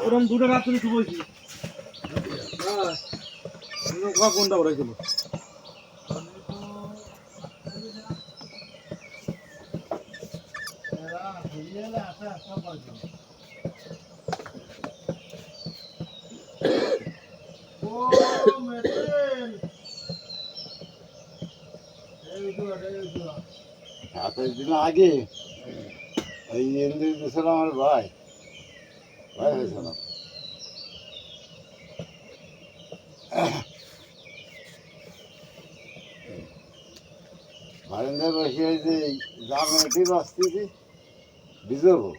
ওরকম দুটো রাত তুমি শুভছি হ্যাঁ কোনটা ওরাইছিল দিন আগে এই এন্দ্রিত ছিল আমার ভাই হয়েছিল বারান্দায় বসে যে জামাটি বাঁচতেছি ভিজবো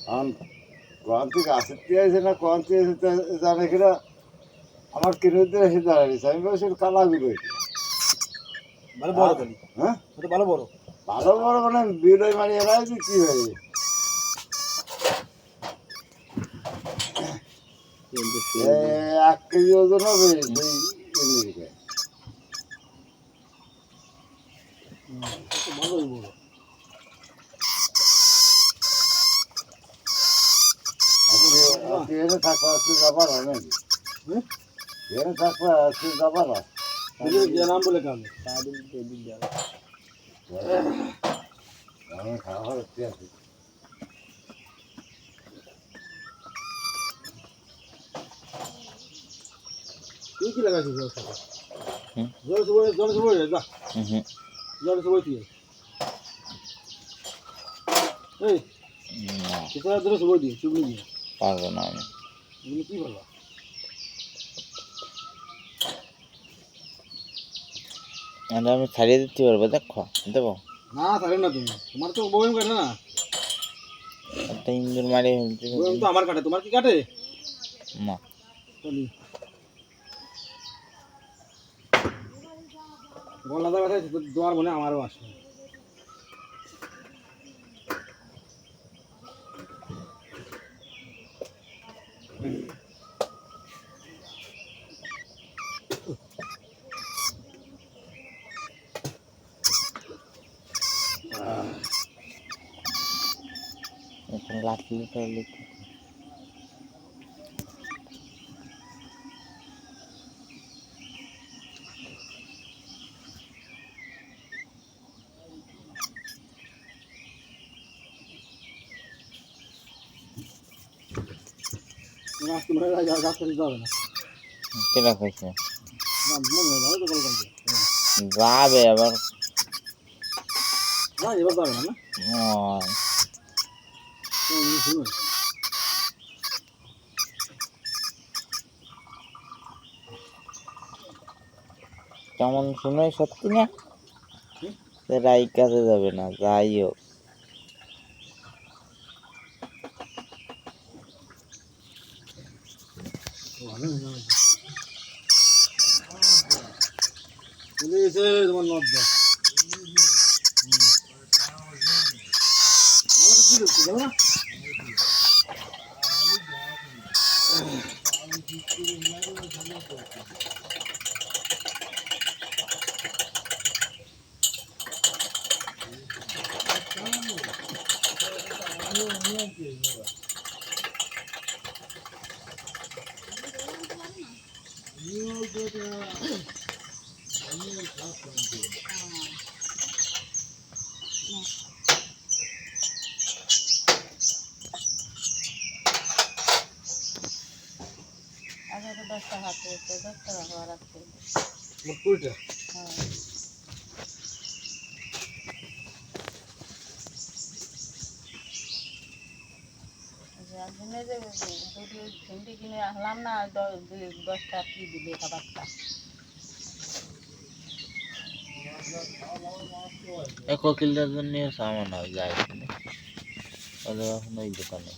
কারণ কোয়ান থেকে আসতে আছে না কোয়ান থেকে জানে কিনা আমার কিনে এসে দাঁড়াইছে আমি বলছি কালাগুলো ভালো বড় খালি হ্যাঁ ভালো বড় ভালো বড় মানে বিড়ই মারিয়ে রাখছি কি হয়ে 1 কেজি ওজন হবে সেই ইন্দ্রিকে ভালোই বড় এনে থাকবা আজকে যাবার হয় নাকি এনে থাকবা আজকে যাবার হয় নাম বলে কাম সারাদিন দিন যাবে আমি খাওয়া হচ্ছে আছে তুই কি লাগাইছিস জল সবই যা জল সবই তুই এই কিতাব ধরে সবই দিয়ে চুবনি দিয়ে পারবো না আমি এগুলো কি বলবা আমি ছাড়িয়ে দিতে পারবো দেখো দেবো না তাহলে না তুমি তোমার তো বইম কাটে না একটা ইন্দুর মারি বইম তো আমার কাটে তোমার কি কাটে না চলি গলাদা ব্যথা দোয়ার মনে আমারও আসে এখন লাঠলি তাহলে কেটা খাইছে যাবে আবার কেমন শুনে সত্যি না রাই কাজে যাবে না যাই হোক তোমার নদ না আগে তো 10টা হাত হয়েছে 10টা হওয়ার রাখতে মোট 20টা হ্যাঁ একদিনে যে দুটো ভেন্ডি কিনে আনলাম না 10টা কি দিলে খাবারটা এক কিলোর জন্য সামান হয় যায় ওদের এখন ওই দোকানে